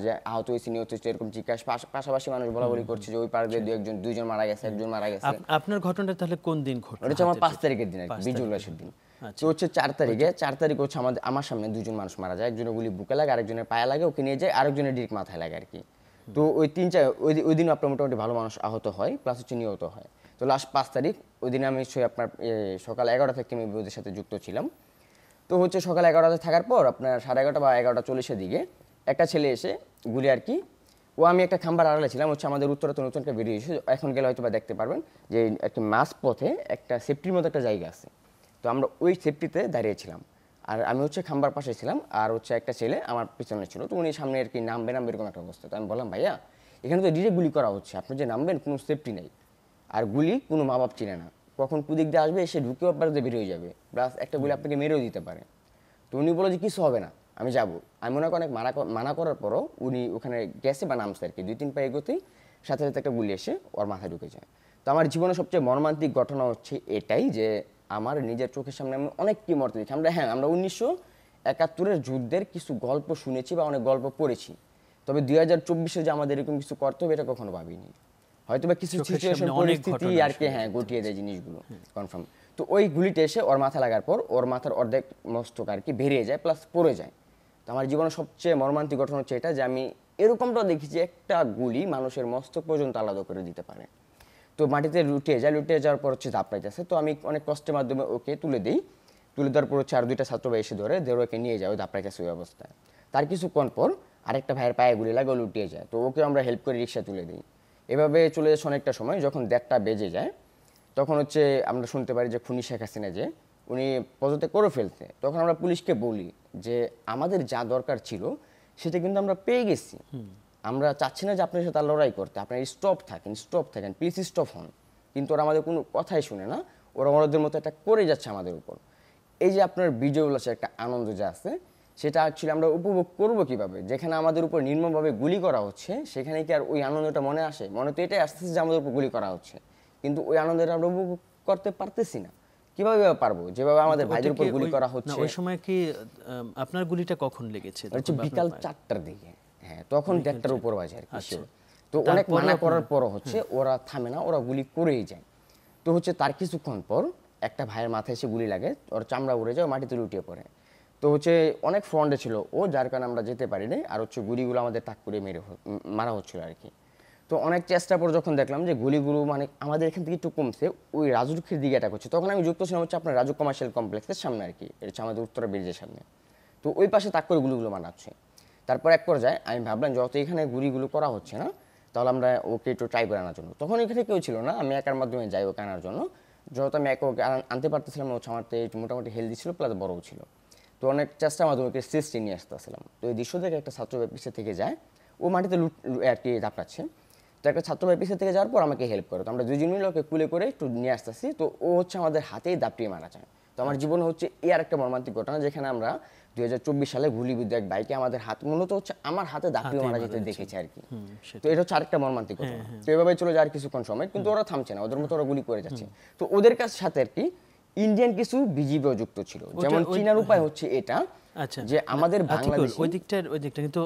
যে আহত হয়েছে, নিহত হয়েছে এরকম জিজ্ঞাসা, পাশাপাশি মানুষ বলা করছে যে ওই পাড়ে দিয়ে দুইজন মারা গেছে, একজন মারা গেছে। আপনার ঘটনাটা তাহলে কোন দিন ঘটলো? ওটা হচ্ছে আমার 5 তারিখের দিন আর কি, বিজয় উল্লাসের দিন। তো হচ্ছে 4 তারিখে হচ্ছে আমার সামনে 2জন মানুষ মারা যায়, একজনের গুলি বুকে লাগে, আরেকজনের পায়ে লাগে, ওকে নিয়ে যায়, আরেকজনের ডিরেক্ট মাথায় লাগে আর কি। তো ওই 3-4 ওই দিন আপনার মোটামুটি ভালো মানুষ আহত হয়, প্লাস হচ্ছে নিহত হয়। তো লাস্ট 5 তারিখ ওই দিন আমি আপনার সকাল 11টা থেকে আমি ওদের সাথে যুক্ত ছিলাম। তো হচ্ছে সকাল 11টাতে থাকার পর আপনার 11:30 বা 11:40-এর দিকে একটা ছেলে এসে গুলি আর কি, আমি একটা খাম্বার আড়ালে ছিলাম, হচ্ছে আমাদের উত্তরাতে নতুন একটা বেরিয়ে এসে, এখন গেলে হয়তো বা দেখতে পারবেন যে একটা মাঝ পথে একটা সেফটির মতো একটা জায়গা আছে। তো আমরা ওই সেফটিতে দাঁড়িয়েছিলাম, আর আমি হচ্ছে খাম্বার পাশে ছিলাম, আর হচ্ছে একটা ছেলে আমার পিছনে ছিল। তো উনি সামনে আর কি নামবে এরকম একটা অবস্থা। তো আমি বললাম ভাইয়া এখানে তো ডিরেক্ট গুলি করা হচ্ছে, আপনি যে নামবেন কোনো সেফটি নেই, আর গুলি কোনো মা বাপ চিনে না, কখন কুদিক দিয়ে আসবে, এসে ঢুকেও আপনার দিয়ে বেরিয়ে যাবে, প্লাস একটা গুলি আপনাকে মেরেও দিতে পারে। তো উনি বলে যে কিছু হবে না, আমি যাবো। আমি ওনাকে অনেক মানা করার পরও উনি ওখানে গেছে বা নামছে আর কি, 2-3 পা এগোতেই সাথে সাথে একটা গুলি এসে ওর মাথায় ঢুকে যায়। তো আমার জীবনে সবচেয়ে মর্মান্তিক ঘটনা হচ্ছে এটাই, যে আমার নিজের চোখের সামনে আমি অনেক কি মরতে দেখি। আমরা 1971-এর যুদ্ধের কিছু গল্প শুনেছি বা অনেক গল্প পড়েছি, তবে 2024-এ যে আমাদের এরকম কিছু করতে হবে এটা কখনো ভাবিনি। হয়তো বা কিছু সিচুয়েশন পরিস্থিতি আর কি গটিয়ে দেয় জিনিসগুলো কনফার্ম। তো ওই গুলিটা এসে ওর মাথা লাগার পর ওর মাথার অর্ধেক মস্তক আর কি বেরিয়ে যায়, প্লাস পড়ে যায়। তো আমার জীবনের সবচেয়ে মর্মান্তিক ঘটনা হচ্ছে এটা, যে আমি এরকমটা দেখেছি একটা গুলি মানুষের মস্তক পর্যন্ত আলাদা করে দিতে পারে। তো মাটিতে লুটিয়ে যাওয়ার পর হচ্ছে ধাপড়াইতেছে। তো আমি অনেক কষ্টের মাধ্যমে ওকে তুলে দেওয়ার পর হচ্ছে আর 2টা ছাত্র ভাই এসে ধরে ওকে নিয়ে যায় ওই ধাপড়াইতেছে ওই অবস্থায়। তার কিছুক্ষণ পর আরেকটা ভাইয়ের পায়ে গুলি লাগে, ও লুটিয়ে যায়। তো ওকে আমরা হেল্প করে রিক্সা তুলে দিই। এভাবে চলে যাচ্ছে অনেকটা সময়। যখন 1:30 বেজে যায় তখন হচ্ছে আমরা শুনতে পারি যে খুনি শেখ হাসিনা যে উনি পদত্যাগ করে ফেলছে। তখন আমরা পুলিশকে বলি যে আমাদের যা দরকার ছিল সেটা কিন্তু আমরা পেয়ে গেছি, আমরা চাচ্ছি না যে আপনার সাথে আর লড়াই করতে, আপনার স্টপ থাকেন প্লিজ স্টপ হন। কিন্তু ওরা আমাদের কোনো কথাই শুনে না, ওরা ওদের মতো একটা করে যাচ্ছে আমাদের উপর। এই যে আপনার বিজয় উল্লাসের একটা আনন্দ যে আছে, সেটা অ্যাকচুয়ালি আমরা উপভোগ করব কিভাবে? যেখানে আমাদের উপর নির্মমভাবে গুলি করা হচ্ছে, সেখানে কি আর ওই আনন্দটা মনে আসে? মনে তো এটাই আসতেছে যে আমাদের উপর গুলি করা হচ্ছে, কিন্তু ওই আনন্দটা আমরা উপভোগ করতে পারতেছি না। কিভাবে পারবো? যেভাবে আমাদের ভাইদের উপর গুলি করা হচ্ছে। ওই সময় কি আপনার গুলিটা কখন লেগেছে? হচ্ছে বিকাল 4টার দিকে, হ্যাঁ তখন 1টার উপর বাজে আর কি। তো অনেক মানা করার পরও হচ্ছে ওরা থামে না, ওরা গুলি করেই যায়। তো হচ্ছে তার কিছুক্ষণ পর একটা ভাইয়ের মাথায় এসে গুলি লাগে, ওর চামড়া উড়ে যায়, মাটিতে লুটিয়ে পড়ে। তো হচ্ছে অনেক ফ্রন্টে ছিল ও, যার কারণে আমরা যেতে পারিনি। আর হচ্ছে গুলিগুলো আমাদের টাক করে মারা হচ্ছিল আর কি। তো অনেক চেষ্টার পর যখন দেখলাম যে গুলিগুলো মানে আমাদের এখান থেকে একটু কমছে, ওই রাজুকের দিকে অ্যাটাক হচ্ছে, তখন আমি যুক্ত ছিলাম হচ্ছে আপনার রাজু কমার্শিয়াল কমপ্লেক্সের সামনে আর কি, এটা হচ্ছে আমাদের উত্তরা ব্রিজের সামনে। তো ওই পাশে তাক করে গুলিগুলো মানাচ্ছে। তারপর এক পর্যায়ে আমি ভাবলাম যত এখানে গুলিগুলো করা হচ্ছে না, তাহলে আমরা ওকে একটু ট্রাই করে আনার জন্য। তখন এখানে কেউ ছিল না, আমি একার মাধ্যমে যাই ওকে আনার জন্য। যত আমি একে ওকে আনতে পারতেছিলাম, হচ্ছে আমার একটু মোটামুটি হেলদি ছিল, প্লাস বড়ও ছিল। তো অনেক চেষ্টার মাধ্যমে ওকে সিস্টে নিয়ে আসতেছিলাম। তো এই দৃশ্য থেকে একটা ছাত্র পিছিয়ে থেকে যায়, ও মাটিতে আর কি দাপড়াচ্ছে। তো একটা ছাত্র পিছিয়ে থেকে যাওয়ার পর আমাকে হেল্প করে, তো আমরা দুজন মিলে ওকে কুলে করে একটু নিয়ে আসতেছি। তো ও হচ্ছে আমাদের হাতেই দাপটিয়ে মারা যায়। তো আমার জীবনে হচ্ছে এই আর একটা মর্মান্তিক ঘটনা, যেখানে আমরা 2024 সালে গুলিবিদ্ধ এক বাইকে আমাদের হাত মূলত হচ্ছে আমার হাতে দাপটিয়ে মারা যেতে দেখেছি আর কি। তো এটা হচ্ছে আরেকটা মর্মান্তিক ঘটনা। তো এভাবে চলে যায় আর কিছুক্ষণ সময়, কিন্তু ওরা থামছে না, ওদের মতো ওরা গুলি করে যাচ্ছে। তো ওদের কাছে সাথে আর কি ইন্ডিয়ান কিছু বিজিবিও যুক্ত ছিল। যেমন চীনার উপায় হচ্ছে এটা, আচ্ছা, যে আমাদের বাংলাদেশ ওই দিকটা কিন্তু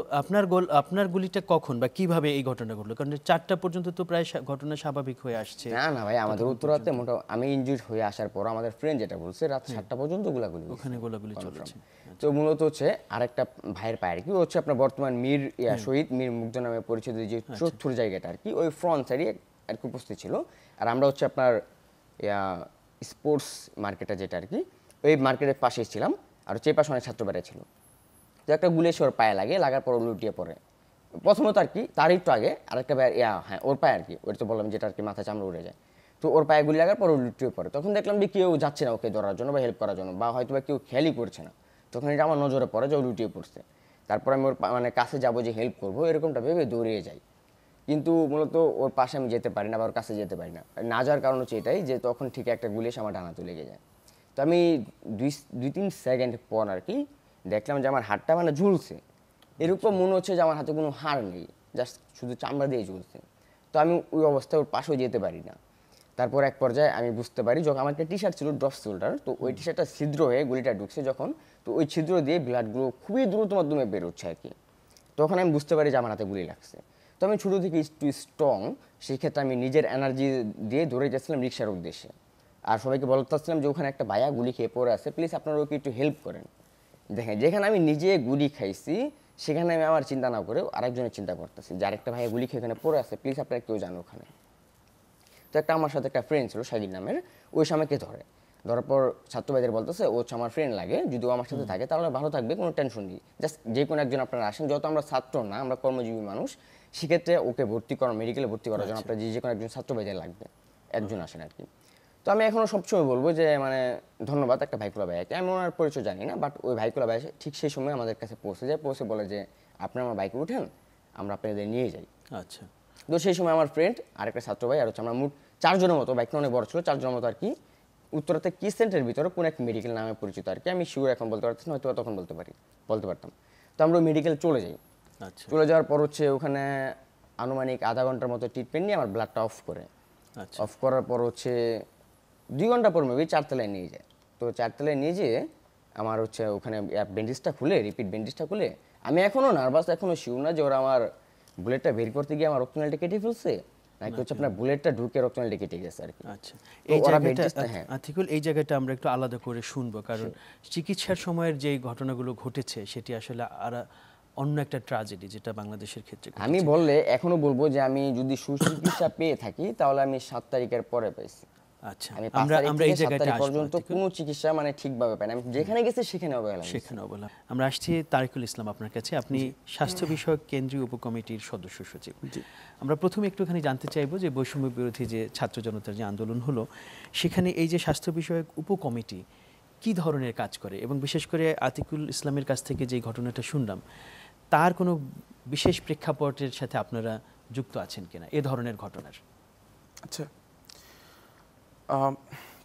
আপনার গুলিটা কখন বা কিভাবে এই ঘটনা ঘটলো? কারণ 4টা পর্যন্ত তো প্রায় ঘটনা স্বাভাবিক হয়ে আসছে। না না ভাই, আমাদের উত্তরাতে আমি ইনজুরি হয়ে আসার পর আমাদের ফ্রেন্ড যেটা বলছে রাত 7টা পর্যন্ত গোলাগুলি ওখানে গোলাগুলি চলেছে। তো মূলত হচ্ছে আরেকটা ভাইয়ের পায়ে আর কি, হচ্ছে আপনার বর্তমান শহীদ মীর মুগ্ধ নামে পরিচিত যে চতুর জায়গাটা আর কি, ওই ফ্রন্ট সাইডে আর কি উপস্থিত ছিল। আর আমরা হচ্ছে আপনার স্পোর্টস মার্কেটটা যেটা আর কি, ওই মার্কেটের পাশে ছিলাম। আর হচ্ছে এই পাশে অনেক ছাত্র বেড়ে ছিল। তো একটা গুলি এসে ওর পায়ে লাগে, লাগার পর লুটিয়ে পড়ে। প্রথমত আর কি তার একটু আগে আরেকটা হ্যাঁ ওর পায়ে আর কি, ওর তো বললাম যেটা আর কি মাথা চামড়া উড়ে যায়। তো ওর পায়ে গুলি লাগার পর ও লুটিয়ে পড়ে। তখন দেখলাম যে কেউ যাচ্ছে না ওকে ধরার জন্য বা হেল্প করার জন্য, বা হয়তো বা কেউ খেয়ালই করছে না। তখন এটা আমার নজরে পড়ে যে ও লুটিয়ে পড়ছে। তারপর আমি ওর মানে কাছে যাবো, যে হেল্প করবো এরকমটা ভেবে দৌড়িয়ে যাই। কিন্তু মূলত ওর পাশে আমি যেতে পারি না বা ওর কাছে যেতে পারি না। না যাওয়ার কারণ হচ্ছে এটাই যে তখন ঠিক একটা গুলি এসে আমার ডানাতে লেগে যায়। তো আমি 2-3 সেকেন্ড পর আর কি দেখলাম যে আমার হাতটা মানে ঝুলছে, এরকম মনে হচ্ছে যে আমার হাতে কোনো হাড় নেই, জাস্ট শুধু চামড়া দিয়ে ঝুলছে। তো আমি ওই অবস্থায় ওর পাশেও যেতে পারি না। তারপর এক পর্যায়ে আমি বুঝতে পারি, যখন আমার একটা টি শার্ট ছিল ড্রপ শোল্ডার, তো ওই টি শার্টটা ছিদ্র হয়ে গুলিটা ঢুকছে যখন, তো ওই ছিদ্র দিয়ে ব্লাডগুলো খুবই দ্রুত মাধ্যমে বেরোচ্ছে আর কি। তখন আমি বুঝতে পারি যে আমার হাতে গুলি লাগছে। তো আমি ছোটো থেকে একটু স্ট্রং, সেই ক্ষেত্রে আমি নিজের এনার্জি দিয়ে দৌড়ে যাচ্ছিলাম রিক্সার উদ্দেশ্যে। আর সবাইকে বলতেছিলাম যে ওখানে একটা ভাইয়া গুলি খেয়ে পড়ে আছে, প্লিজ আপনারা ওকে একটু হেল্প করেন। দেখেন, যেখানে আমি নিজে গুলি খাইছি সেখানে আমি আমার চিন্তা না করে আরেকজনের চিন্তা করতেছি যে আরেকটা ভাইয়া গুলি খেয়ে এখানে পড়ে আছে, প্লিজ আপনারা কেউ জানো ওখানে। তো একটা আমার সাথে একটা ফ্রেন্ড ছিল শাহিদ নামের, ওই সময়কে ধরার পর ছাত্র ভাইদের বলতেছে ও হচ্ছে আমার ফ্রেন্ড লাগে, যদি ও আমার সাথে থাকে তাহলে ভালো থাকবে, কোনো টেনশন নেই, জাস্ট যে কোনো একজন আপনারা আসেন, যত আমরা ছাত্র না আমরা কর্মজীবী মানুষ, সেক্ষেত্রে ওকে ভর্তি করা মেডিকেলে ভর্তি করার জন্য আপনার যে কোনো একজন ছাত্র ভাইদের লাগবে, একজন আসেন আর কি। তো আমি এখনও সবসময় বলবো যে মানে ধন্যবাদ একটা ভাইকুলা ভাইয়াকে, আমি ওনার পরিচয় জানি না, বাট ওই ভাইকুলা ভাই ঠিক সেই সময় আমাদের কাছে পৌঁছে বলে যে আপনি আমার বাইকে উঠেন, আমরা আপনাদের নিয়ে যাই। আচ্ছা। তো সেই সময় আমার ফ্রেন্ড আরেকটা ছাত্র ভাই আর হচ্ছে আমরা মোট 4 জনের মতো, বাইকটা অনেক বড় ছিল, 4 জনের মতো আর কি, উত্তরাতে কি সেন্টারের ভিতরে কোন এক মেডিকেল নামে পরিচিত আর কি, আমি শিওর এখন বলতে পারছি না, হয়তো তখন বলতে পারতাম। তো আমরা মেডিকেল চলে যাই। আচ্ছা। চলে যাওয়ার পর হচ্ছে ওখানে আনুমানিক আধা ঘন্টার মতো ট্রিটমেন্ট নিয়ে আমার ব্লাডটা অফ করে। আচ্ছা। অফ করার পর হচ্ছে 2 ঘন্টা পর মেবি 4 তলায় নিয়ে যায়। তো 4 তলায় নিয়ে যেয়ে আমার হচ্ছে ওখানে ব্যান্ডেজটা খুলে, রিপিট ব্যান্ডেজটা খুলে, আমি এখনও নার্ভাস, এখনও শিওর না যে ওরা আমার বুলেটটা বের করতে গিয়ে আমার রক্তনালীটা কেটে ফেলছে নাকি হচ্ছে আপনার বুলেটটা ঢুকে রক্তনালীটা কেটে গেছে আর কি। আচ্ছা, আতিকুল এই জায়গাটা হ্যাঁ আমরা একটু আলাদা করে শুনবো, কারণ চিকিৎসার সময়ের যে ঘটনাগুলো ঘটেছে সেটি আসলে আর অন্য একটা ট্র্যাজেডি যেটা বাংলাদেশের ক্ষেত্রে ঘটেছে। আমি এখনো বলবো যে আমি যদি সুচিকিৎসা পেয়ে থাকি তাহলে আমি 7 তারিখের পরে পাইছি। আচ্ছা, আমি 5 তারিখ থেকে 7 তারিখ পর্যন্ত কোনো চিকিৎসা মানে ঠিকভাবে পাই না, আমি যেখানে গেছি সেখানে অবহেলা। আমরা আসছি তারিকুল ইসলাম আপনার কাছে, আপনি স্বাস্থ্য বিষয়ক কেন্দ্রীয় উপকমিটির সদস্য সচিব। আমরা প্রথমে একটুখানি জানতে চাইবো যে বৈষম্য বিরোধী যে ছাত্র জনতার যে আন্দোলন হলো, সেখানে এই যে স্বাস্থ্য বিষয়ক উপকমিটি কি ধরনের কাজ করে, এবং বিশেষ করে আতিকুল ইসলামের কাছ থেকে যে ঘটনাটা শুনলাম তার কোনো বিশেষ প্রেক্ষাপটের সাথে আপনারা যুক্ত আছেন কিনা এ ধরনের ঘটনার? আচ্ছা,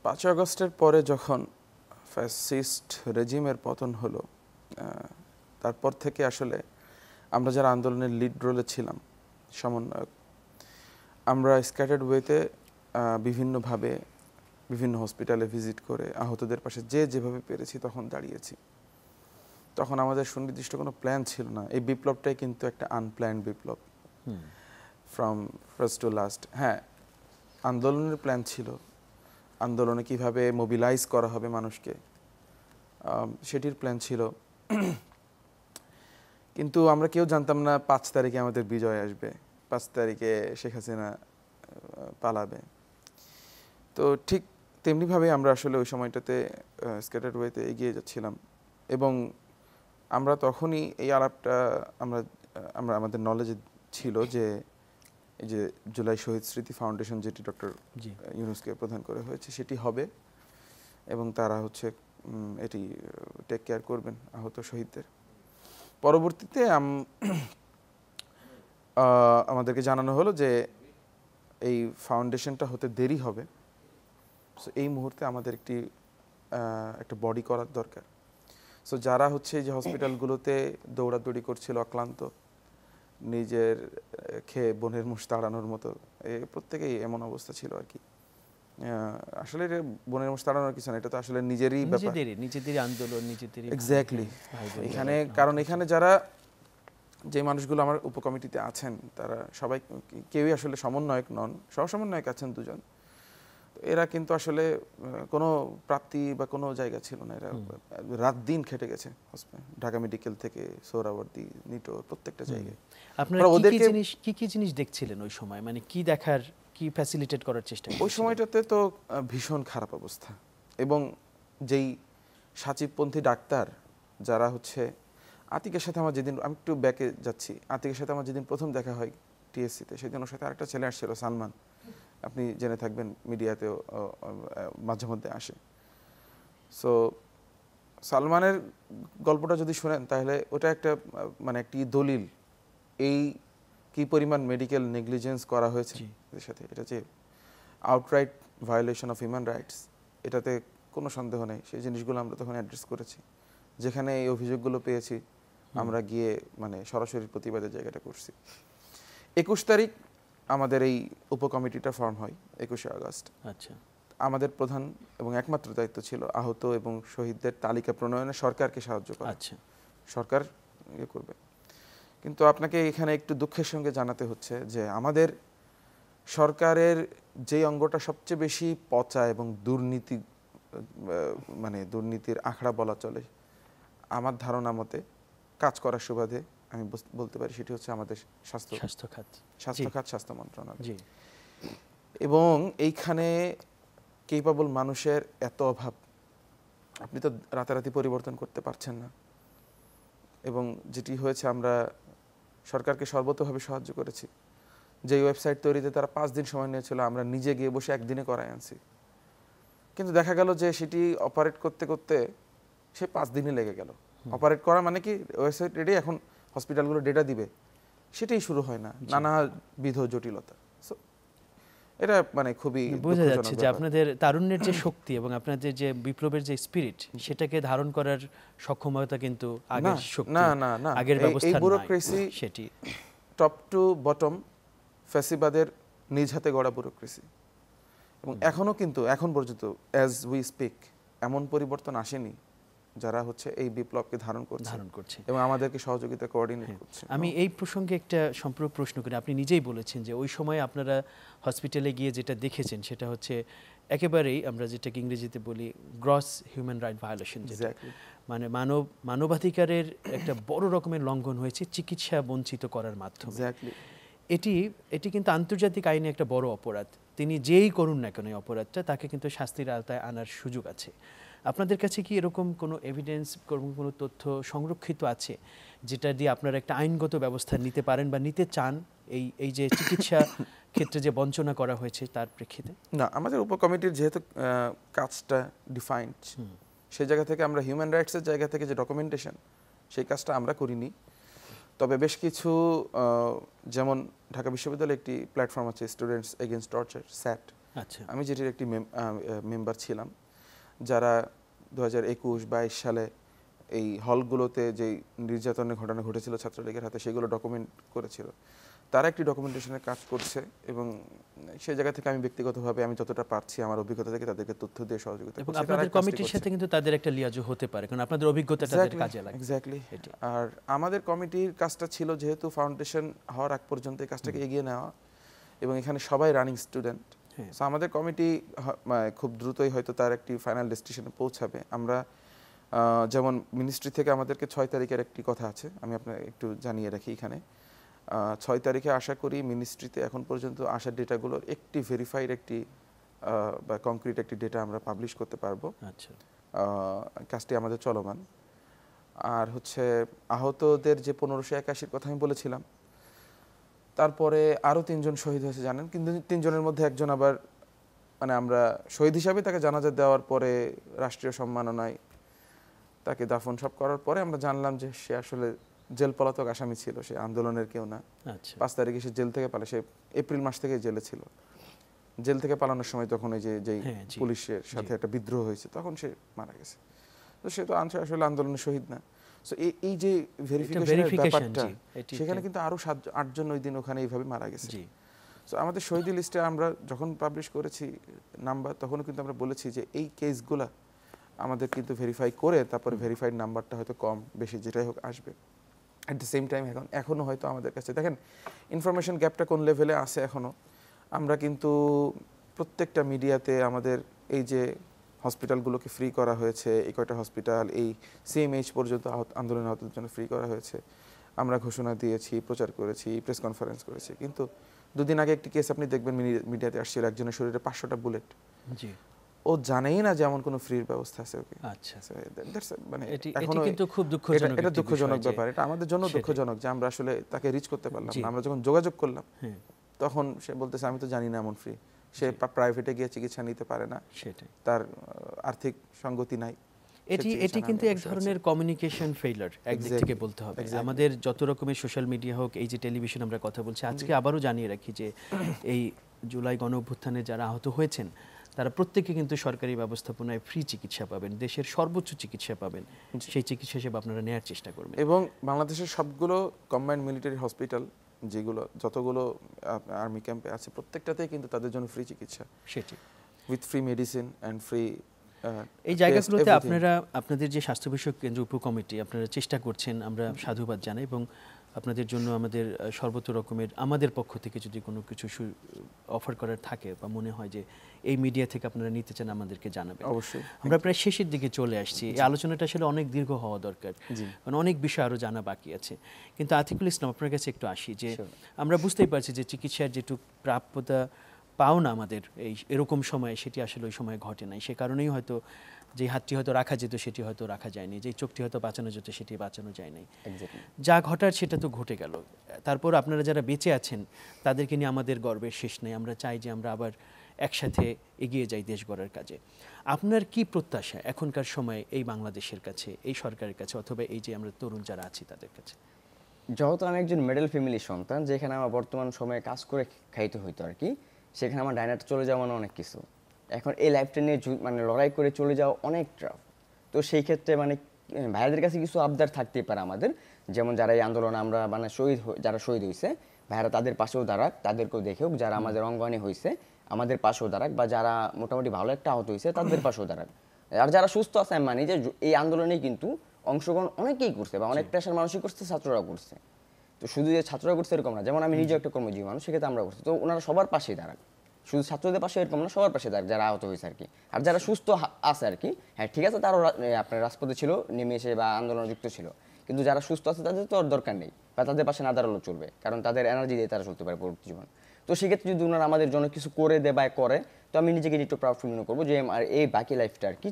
5 আগস্টের পরে যখন ফ্যাসিস্ট রেজিমের পতন হলো, তারপর থেকে আসলে আমরা যারা আন্দোলনের লিড রোলে ছিলাম, সমন্বয়ক, আমরা স্ক্যাটার্ড ওয়েতে বিভিন্নভাবে বিভিন্ন হসপিটালে ভিজিট করে আহতদের পাশে যেভাবে পেরেছি তখন দাঁড়িয়েছি। তখন আমাদের সুনির্দিষ্ট কোনো প্ল্যান ছিল না। এই বিপ্লবটাই কিন্তু একটা unplanned Biplab, from first to last. হ্যাঁ, আন্দোলনের প্ল্যান ছিল, আন্দোলনে কিভাবে মোবিলাইজ করা হবে মানুষকে, সেটির প্ল্যান ছিল। কিন্তু আমরা কেউ জানতাম না 5 তারিখে আমাদের বিজয় আসবে, 5 তারিখে শেখ হাসিনা পালাবে। তো ঠিক তেমনিভাবে আমরা আসলে ওই সময়টাতে স্ক্যাটার্ড ওয়েতে এগিয়ে যাচ্ছিলাম। এবং আমরা তখনই এই আলাপটা আমরা আমাদের নলেজে ছিল যে এই যে জুলাই শহীদ স্মৃতি ফাউন্ডেশন, যেটি ডক্টর ইউনূসকে প্রধান করে হয়েছে, সেটি হবে এবং তারা হচ্ছে এটি টেক কেয়ার করবেন আহত শহীদদের। পরবর্তীতে আমাদেরকে জানানো হলো যে এই ফাউন্ডেশনটা হতে দেরি হবে, সো এই মুহূর্তে আমাদের একটা বডি করার দরকার। সো যারা হচ্ছে যে হসপিটালগুলোতে দৌড়াদৌড়ি করছিল অক্লান্ত, নিজের খেয়ে বোনের মুষ তাড়ানোর মতো, প্রত্যেকেই এমন অবস্থা ছিল আর কি। আসলে বোনের মুষ তাড়ানোর কিছু না, এটা তো আসলে নিজেরই ব্যাপার, নিজেদেরই আন্দোলন, নিজেদেরই। এক্স্যাক্টলি। এখানে কারণ এখানে যারা যে মানুষগুলো আমার উপকমিটিতে আছেন, তারা সবাই কেউই আসলে সমন্বয়ক নন, সহসমন্বয়ক আছেন 2 জন। এরা কিন্তু আসলে কোনো প্রাপ্তি বা কোনো জায়গা ছিল না, এরা রাত দিন খেটে গেছে ঢাকা মেডিকেল থেকে সোহরাওয়ার্দী, নিটো, প্রত্যেকটা জায়গায়। আপনারা কি জিনিস দেখছিলেন ওই সময়, মানে কি দেখার, কি ফ্যাসিলিটেট করার চেষ্টা? ওই সময়টাতে তো ভীষণ খারাপ অবস্থা। এবং যেই সাচিবপন্থী ডাক্তার যারা হচ্ছে আতিকের সাথে আমার যেদিন, আমি একটু ব্যাকে যাচ্ছি, আতিকের সাথে আমার যেদিন প্রথম দেখা হয় টিএসসিতে, সেদিন ওর সাথে আরেকটা ছেলে আসছিল, সালমান, আপনি জেনে থাকবেন, মিডিয়াতেও মাঝে মধ্যে আসে। সো সালমানের গল্পটা যদি শুনেন তাহলে ওটা একটা মানে একটি দলিল এই কি পরিমাণ মেডিকেল নেগলিজেন্স করা হয়েছে এর সাথে। এটা যে outright violation of human rights, এটাতে কোনো সন্দেহ নেই। সেই জিনিসগুলো আমরা তখন অ্যাড্রেস করেছি। যেখানে এই অভিযোগগুলো পেয়েছি আমরা গিয়ে মানে সরাসরি প্রতিবাদের জায়গাটা করছি। 21 তারিখ আমাদের এই উপকমিটিটা ফর্ম হয়, 21শে আগস্ট। আচ্ছা, আমাদের প্রধান এবং একমাত্র দায়িত্ব ছিল আহত এবং শহীদদের তালিকা প্রণয়নে সরকারকে সাহায্য করা। আচ্ছা, সরকার ইয়ে করবে। কিন্তু আপনাকে এখানে একটু দুঃখের সঙ্গে জানাতে হচ্ছে যে আমাদের সরকারের যে অঙ্গটা সবচেয়ে বেশি পচা এবং দুর্নীতির আখড়া বলা চলে, আমার ধারণা মতে কাজ করার সুবাদে আমি বলতে পারি সেটি হচ্ছে আমাদের স্বাস্থ্য খাত, স্বাস্থ্য মন্ত্রণালয়। এবং এইখানে কেপাবল মানুষের এত অভাব, আপনি তো রাতারাতি পরিবর্তন করতে পারছেন না। এবং যেটি হয়েছে, আমরা সরকারকে সর্বতোভাবে সাহায্য করেছি। যে ওয়েবসাইট তৈরিতে তারা 5 দিন সময় নিয়েছিল, আমরা নিজে গিয়ে বসে 1 দিনে করাই আনছি। কিন্তু দেখা গেল যে সেটি অপারেট করতে করতে সে 5 দিনে লেগে গেল। অপারেট করা মানে কি, ওয়েবসাইট রেডি, এখন হসপিটালগুলো ডেটা দিবে, সেটাই শুরু হয় না, নানাবিধ জটিলতা। এটা মানে খুবই বোঝা যাচ্ছে যে আপনাদের তারুণ্যের যে শক্তি এবং আপনাদের যে বিপ্লবের যে স্পিরিট, সেটাকে ধারণ করার সক্ষমতা কিন্তু আগের শক্তি, আগের ব্যবস্থা, এই ব্যুরোক্রেসি, সেটি টপ টু বটম ফ্যাসিবাদের নিজ হাতে গড়া ব্যুরোক্রেসি। এবং এখনো কিন্তু এখন পর্যন্ত অ্যাজ উই স্পিক এমন পরিবর্তন আসেনি যারা হচ্ছে এই বিপ্লবকে ধারণ করছে এবং আমাদেরকে সহযোগিতা কোঅর্ডিনেট করছে। আমি এই প্রসঙ্গে একটা সম্পূর্ণ প্রশ্ন করি। আপনি নিজেই বলেছেন যে ওই সময় আপনারা হসপিটালে গিয়ে যেটা দেখেছেন সেটা হচ্ছে একেবারেই, আমরা যেটাকে ইংরেজিতে বলি, গ্রস হিউম্যান রাইট ভায়োলেশন, মানে মানবাধিকারের একটা বড় রকমের লঙ্ঘন হয়েছে চিকিৎসা বঞ্চিত করার মাধ্যমে। এটি কিন্তু আন্তর্জাতিক আইনে একটা বড় অপরাধ। তিনি যেই করুন না কেন এই অপরাধটা, তাকে কিন্তু শাস্তির আওতায় আনার সুযোগ আছে। আপনাদের কাছে কি এরকম কোনো এভিডেন্স, কোনো তথ্য সংরক্ষিত আছে যেটা দিয়ে আপনারা একটা আইনগত ব্যবস্থা নিতে পারেন বা নিতে চান এই যে চিকিৎসা ক্ষেত্রে যে বঞ্চনা করা হয়েছে তার প্রেক্ষিতে? না, আমাদের উপকমিটির যেহেতু কাজটা ডিফাইন্ড, সেই জায়গা থেকে আমরা হিউম্যান রাইটসের জায়গা থেকে যে ডকুমেন্টেশন, সেই কাজটা আমরা করিনি। তবে বেশ কিছু যেমন ঢাকা বিশ্ববিদ্যালয়ে একটি প্ল্যাটফর্ম আছে স্টুডেন্টস এগেইনস্ট টর্চার স্যাট, আচ্ছা আমি যেটির একটি মেম্বার ছিলাম, যারা 2021-22 সালে এই হলগুলোতে যেই নির্যাতনের ঘটনা ঘটেছিল ছাত্রলীগের হাতে সেগুলো ডকুমেন্ট করেছিল। তারা একটি ডকুমেন্টেশনের কাজ করছে এবং সেই জায়গা থেকে আমি ব্যক্তিগতভাবে আমি যতটা পারছি আমার অভিজ্ঞতা থেকে তাদেরকে তথ্য দিয়ে সহযোগিতা এবং করছি। তারা আপনাদের কাজটি কমিটির করছে। সাথে কিন্তু তাদের একটা লিয়াজও হতে পারে, কারণ আপনাদের অভিজ্ঞতাটা তাদের কাজে লাগে। এক্স্যাক্টলি। এটি। আর আমাদের কমিটির কাজটা ছিল যেহেতু ফাউন্ডেশন হওয়ার আগ পর্যন্ত এই কাজটাকে এগিয়ে নেওয়া এবং এখানে সবাই রানিং স্টুডেন্ট, হ্যাঁ। সো আমাদের কমিটি খুব দ্রুতই হয়তো তার একটি ফাইনাল ডেস্টিনেশনে পৌঁছাবে। আমরা যেমন মিনিস্ট্রি থেকে আমাদেরকে 6 তারিখের একটি কথা আছে, আমি আপনাকে একটু জানিয়ে রাখি এখানে। 6 তারিখে আশা করি মিনিস্ট্রিতে এখন পর্যন্ত আসার ডেটাগুলোর একটি ভেরিফাইড একটি বা কংক্রিট একটি ডেটা আমরা পাবলিশ করতে পারবো। আচ্ছা কাজটি আমাদের চলমান। আর হচ্ছে আহতদের যে 1581-র কথা আমি বলেছিলাম, তারপরে আরও 3 জন শহীদ হয়েছে জানেন, কিন্তু 3 জনের মধ্যে একজন আবার মানে আমরা শহীদ হিসাবে তাকে জানাজা দেওয়ার পরে রাষ্ট্রীয় সম্মাননায় তাকে দাফন সব করার পরে আমরা জানলাম যে সে আসলে জেল পলাতক আসামি ছিল, সে আন্দোলনের কেউ না। আচ্ছা 5 তারিখে সে জেল থেকে পালে, সে এপ্রিল মাস থেকে জেলে ছিল। জেল থেকে পালানোর সময় তখন ওই যে হ্যাঁ, জি, পুলিশের সাথে একটা বিদ্রোহ হয়েছে, তখন সে মারা গেছে। তো সে তো আসলে আন্দোলনের শহীদ না। সো এই যে ভেরিফিকেশনের ব্যাপারটা, সেখানে কিন্তু আরো 7-8 জন ওই দিন ওখানে এইভাবে মারা গেছে। জি সো আমাদের শহীদ লিস্টে আমরা যখন পাবলিশ করেছি নাম্বার, তখনও কিন্তু আমরা বলেছি যে এই কেসগুলা আমাদের কিন্তু ভেরিফাই করে তারপরে ভেরিফাইড নাম্বারটা হয়তো কম বেশি যেটাই হোক আসবে। অ্যাট দ্য সেম টাইম এখনও হয়তো আমাদের কাছে দেখেন ইনফরমেশন গ্যাপটা কোন লেভেলে আছে এখনও। আমরা কিন্তু প্রত্যেকটা মিডিয়াতে আমাদের এই যে হসপিটালগুলোকে ফ্রি করা হয়েছে, এই কয়টা হসপিটাল এই CMH পর্যন্ত আন্দোলন আহতদের জন্য ফ্রি করা হয়েছে, আমরা ঘোষণা দিয়েছি, প্রচার করেছি, প্রেস কনফারেন্স করেছি। কিন্তু 2 দিন আগে একটি কেস আপনি দেখবেন মিডিয়াতে আসছিল, একজনের শরীরে 500টা বুলেট। জি ও জানেই না যে এমন কোনো ফ্রির ব্যবস্থা আছে ওকে। আচ্ছা মানে এটি এখনো কিন্তু খুব দুঃখজনক এটা একটি দুঃখজনক বিষয় যে- ব্যাপার, এটা আমাদের জন্য সেটাই। দুঃখজনক যে আমরা আসলে তাকে রিচ করতে পারলাম জি। না। আমরা যখন যোগাযোগ করলাম হ্যাঁ তখন সে বলতেছে আমি তো জানি না এমন ফ্রি, সে প্রাইভেটে গিয়ে চিকিৎসা নিতে পারে না, সেটাই। তার আর্থিক সঙ্গতি নাই। এটি কিন্তু এক ধরনের কমিউনিকেশন ফেইলার একদিক থেকে বলতে হবে। আমাদের যত রকমের সোশ্যাল মিডিয়া হোক, এই যে টেলিভিশন আমরা কথা বলছি, আজকে আবারও জানিয়ে রাখি যে এই জুলাই গণ অভ্যুত্থানে যারা আহত হয়েছেন তারা প্রত্যেকে কিন্তু সরকারি ব্যবস্থাপনায় ফ্রি চিকিৎসা পাবেন, দেশের সর্বোচ্চ চিকিৎসা পাবেন। সেই চিকিৎসা সেবা আপনারা নেওয়ার চেষ্টা করবেন। এবং বাংলাদেশের সবগুলো কম্বাইন্ড মিলিটারি হসপিটাল যেগুলো যতগুলো আর্মি ক্যাম্পে আছে প্রত্যেকটাতেই কিন্তু তাদের জন্য ফ্রি চিকিৎসা, সেটি with free medicine and free. এই জায়গাগুলোতে আপনারা আপনাদের যে স্বাস্থ্য বিষয়ক কেন্দ্র উপকমিটি আপনারা চেষ্টা করছেন, আমরা সাধুবাদ জানাই। এবং আপনাদের জন্য আমাদের সর্বত্র রকমের আমাদের পক্ষ থেকে যদি কোনো কিছু অফার করার থাকে বা মনে হয় যে এই মিডিয়া থেকে আপনারা নিতে চান আমাদেরকে জানাবেন। অবশ্যই। আমরা প্রায় শেষের দিকে চলে আসছি। এই আলোচনাটা আসলে অনেক দীর্ঘ হওয়া দরকার, কারণ অনেক বিষয় আরও জানা বাকি আছে। কিন্তু আতিকুল ইসলাম, আপনার কাছে একটু আসি যে আমরা বুঝতেই পারছি যে চিকিৎসার যেটুক প্রাপ্যতা পাওনা আমাদের এরকম সময়ে সেটি আসলে ওই সময় ঘটে নাই। সে কারণেই হয়তো যে হাতটি হয়তো রাখা যেত সেটি হয়তো রাখা যায়নি, যে চোখটি হয়তো বাঁচানো যেত সেটি বাঁচানো যায় নাই। যা ঘটার সেটা তো ঘটে গেল। তারপর আপনারা যারা বেঁচে আছেন তাদেরকে নিয়ে আমাদের গর্বের শেষ নেই। আমরা চাই যে আমরা আবার একসাথে এগিয়ে যাই দেশ গড়ার কাজে। আপনার কি প্রত্যাশা এখনকার সময়ে এই বাংলাদেশের কাছে, এই সরকারের কাছে, অথবা এই যে আমরা তরুণ যারা আছি তাদের কাছে? যেহেতু আমি একজন মিডল ফ্যামিলির সন্তান, যেখানে আমার বর্তমান সময়ে কাজ করে খাইতে হইতো আর কি, সেখানে আমার ডাইনাটা চলে যাওয়া মানে অনেক কিছু। এখন এই লাইফটা নিয়ে মানে লড়াই করে চলে যাওয়া অনেক টাফ। তো সেই ক্ষেত্রে মানে ভাইয়াদের কাছে কিছু আবদার থাকতেই পারে আমাদের, যেমন যারা এই আন্দোলনে আমরা মানে যারা শহীদ হয়েছে ভাইয়ারা তাদের পাশেও দাঁড়াক, তাদেরকেও দেখেও, যারা আমাদের অঙ্গহানি হয়েছে আমাদের পাশেও দাঁড়াক, বা যারা মোটামুটি ভালো একটা আহত হয়েছে তাদের পাশেও দাঁড়াক। আর যারা সুস্থ আছে আমি মানি যে এই আন্দোলনে কিন্তু অংশগ্রহণ অনেকেই করছে, বা অনেক পেশার মানুষই করছে, ছাত্ররা করছে। তো শুধু যে ছাত্ররা করছে এরকম না, যেমন আমি নিজে একটা কর্মজীবী মানুষ, সেক্ষেত্রে আমরা করছি। তো ওনারা সবার পাশেই দাঁড়াক, শুধু ছাত্রদের পাশে এরকম না, সবার পাশে দাঁড়াক যারা আহত হয়েছে আর কি। আর যারা সুস্থ আছে আর কি, হ্যাঁ ঠিক আছে, তারাও আপনার রাজপথে ছিল, নেমে এসে বা আন্দোলনে যুক্ত ছিল, কিন্তু যারা সুস্থ আছে তাদের তো আর দরকার নেই, বা তাদের পাশে না দাঁড়ালেও চলবে, কারণ তাদের এনার্জি দিয়ে তারা চলতে পারে পরবর্তী জীবন। তো সেক্ষেত্রে যদি ওনারা আমাদের জন্য কিছু করে দেয় বা করে, তো আমি নিজেকে একটু প্রাউড ফিল মনে করবো যে আর এই বাকি লাইফটা আর কি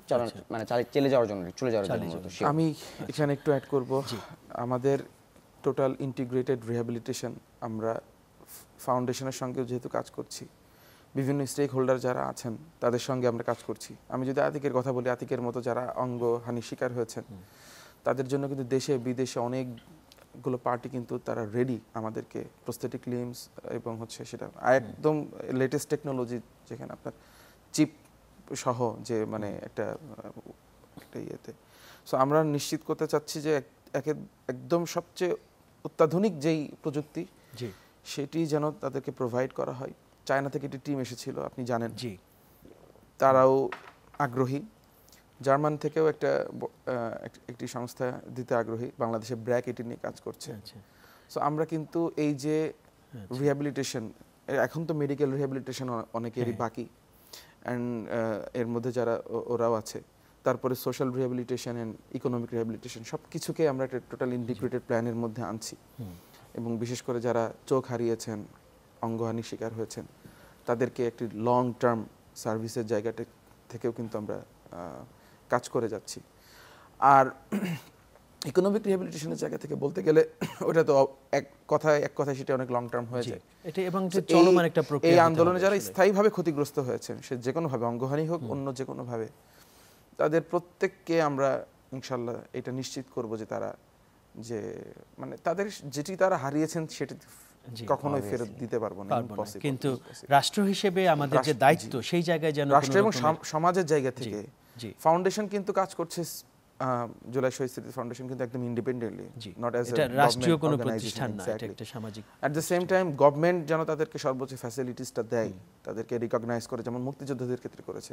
মানে চলে যাওয়ার জন্য আমি এখানে একটু অ্যাড করব। আমাদের টোটাল ইন্টিগ্রেটেড রিহ্যাবিলিটেশন আমরা ফাউন্ডেশনের সঙ্গে যেহেতু কাজ করছি, বিভিন্ন স্টেক হোল্ডার যারা আছেন তাদের সঙ্গে আমরা কাজ করছি। আমি যদি আতিকের কথা বলি, আতিকের মতো যারা অঙ্গহানি শিকার হয়েছেন তাদের জন্য কিন্তু দেশে বিদেশে অনেক গুলো পার্টি কিন্তু তারা রেডি আমাদেরকে প্রস্থেটিক লিমস এবং হচ্ছে সেটা একদম লেটেস্ট টেকনোলজি, যেখানে আপনার চিপ সহ যে মানে একটা ইয়েতে। সো আমরা নিশ্চিত করতে চাচ্ছি যে একদম সবচেয়ে অত্যাধুনিক যেই প্রযুক্তি জি সেটি যেন তাদেরকে প্রোভাইড করা হয়। চায়না থেকে একটি টিম এসেছিল, আপনি জানেন, জি তারাও আগ্রহী। জার্মান থেকেও একটি সংস্থা দিতে আগ্রহী, বাংলাদেশে ব্র্যাক এটি নিয়ে কাজ করছে। আচ্ছা সো আমরা কিন্তু এই যে আচ্ছা। রিহ্যাবিলিটেশন, এখন তো মেডিকেল রিহ্যাবিলিটেশন অনেকেরই হ্যাঁ। বাকি, অ্যান্ড এর মধ্যে যারা ওরাও আছে, তারপরে social rehabilitation and economic rehabilitation সব কিছুকে আমরা একটা টোটাল ইন্টিগ্রেটেড প্ল্যানের মধ্যে আনছি। এবং বিশেষ করে যারা চোখ হারিয়েছেন, অঙ্গহানির শিকার হয়েছেন, তাদেরকে একটি লং টার্ম সার্ভিসের জায়গাটা থেকেও কিন্তু আমরা কাজ করে যাচ্ছি। আর ইকোনমিক রিহ্যাবিলিটেশনের জায়গা থেকে বলতে গেলে ওটা তো এক কথায় সেটা অনেক লং টার্ম হয়ে যায়। এটা এবং চলমান একটা প্রক্রিয়া। এই আন্দোলনে যারা স্থায়ীভাবে ক্ষতিগ্রস্ত হয়েছেন, সে যে কোনোভাবে অঙ্গহানি হোক অন্য যে কোনোভাবে, তাদের প্রত্যেককে আমরা ইনশাল্লাহ এটা নিশ্চিত করব যে তারা যে মানে তাদের যেটি তারা হারিয়েছেন সেটি কখনোই ফেরত দিতে পারবো না, কিন্তু রাষ্ট্র হিসেবে আমাদের যে দায়িত্ব সেই জায়গায় যেন রাষ্ট্র এবং সমাজের জায়গা থেকে ফাউন্ডেশন কিন্তু কাজ করছে। জুলাই শহীদ স্মৃতি ফাউন্ডেশন কিন্তু একদম ইন্ডিপেন্ডেন্টলি, নট অ্যাজ এটা রাষ্ট্রীয় কোনো প্রতিষ্ঠান না, এটা একটা সামাজিক। At the same time government যেন তাদেরকে সর্বোচ্চ ফ্যাসিলিটিসটা দেয়, তাদেরকে রিকগনাইজ করে, যেমন মুক্তিযোদ্ধাদের ক্ষেত্রে করেছে।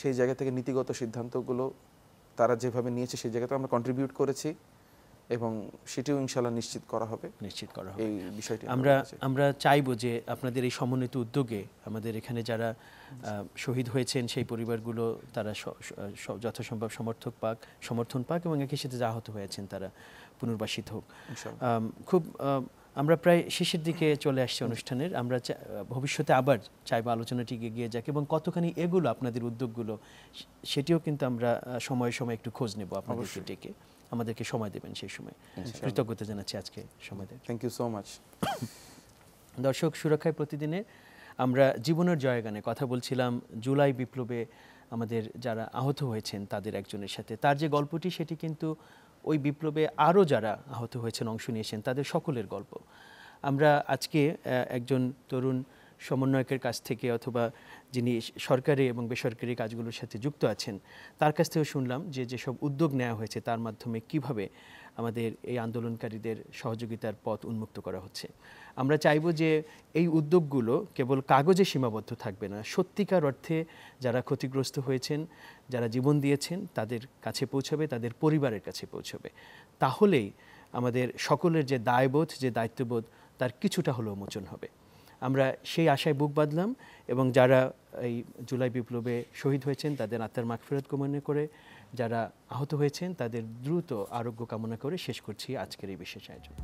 সেই জায়গা থেকে নীতিগত সিদ্ধান্তগুলো তারা যেভাবে নিয়েছে সেই জায়গাতে আমরা কন্ট্রিবিউট করেছি এবং সেটিও ইনশাআল্লাহ নিশ্চিত করা হবে এই বিষয়টি। আমরা চাইবো যে আপনাদের এই সমন্বিত উদ্যোগে আমাদের এখানে যারা শহীদ হয়েছেন সেই পরিবারগুলো তারা যথাসম্ভব সমর্থন পাক এবং একই সাথে আহত হয়েছেন তারা পুনর্বাসিত হোক। খুব আমরা প্রায় শেষের দিকে চলে আসছি অনুষ্ঠানের। আমরা ভবিষ্যতে আবার চাইবো আলোচনাটি এগিয়ে যাক এবং কতখানি এগুলো আপনাদের উদ্যোগগুলো সেটিও কিন্তু আমরা সময়ে সময়ে একটু খোঁজ নেব আপনাদেরকে ডেকে। আমাদেরকে সময় দেবেন সেই সময়। কৃতজ্ঞতা জানাচ্ছি আজকে সময় দেন। Thank you so much. দর্শক, সুরক্ষায় প্রতিদিনে আমরা জীবনের জয়গানে কথা বলছিলাম জুলাই বিপ্লবে আমাদের যারা আহত হয়েছেন তাদের একজনের সাথে। তার যে গল্পটি সেটি কিন্তু ওই বিপ্লবে আরও যারা আহত হয়েছেন, অংশ নিয়েছেন, তাদের সকলের গল্প। আমরা আজকে একজন তরুণ সমন্বয়কের কাছ থেকে অথবা যিনি সরকারি এবং বেসরকারি কাজগুলোর সাথে যুক্ত আছেন তার কাছ থেকেও শুনলাম যে যেসব উদ্যোগ নেওয়া হয়েছে তার মাধ্যমে কিভাবে আমাদের এই আন্দোলনকারীদের সহযোগিতার পথ উন্মুক্ত করা হচ্ছে। আমরা চাইব যে এই উদ্যোগগুলো কেবল কাগজে সীমাবদ্ধ থাকবে না, সত্যিকার অর্থে যারা ক্ষতিগ্রস্ত হয়েছেন, যারা জীবন দিয়েছেন তাদের কাছে পৌঁছাবে, তাদের পরিবারের কাছে পৌঁছাবে। তাহলেই আমাদের সকলের যে দায়বোধ, যে দায়িত্ববোধ তার কিছুটা হলেও মোচন হবে। আমরা সেই আশায় বুক বাঁধলাম এবং যারা এই জুলাই বিপ্লবে শহীদ হয়েছেন তাদের আত্মার মাগফিরাত কামনা করে, যারা আহত হয়েছেন তাদের দ্রুত আরোগ্য কামনা করে শেষ করছি আজকের এই বিশেষ আয়োজন।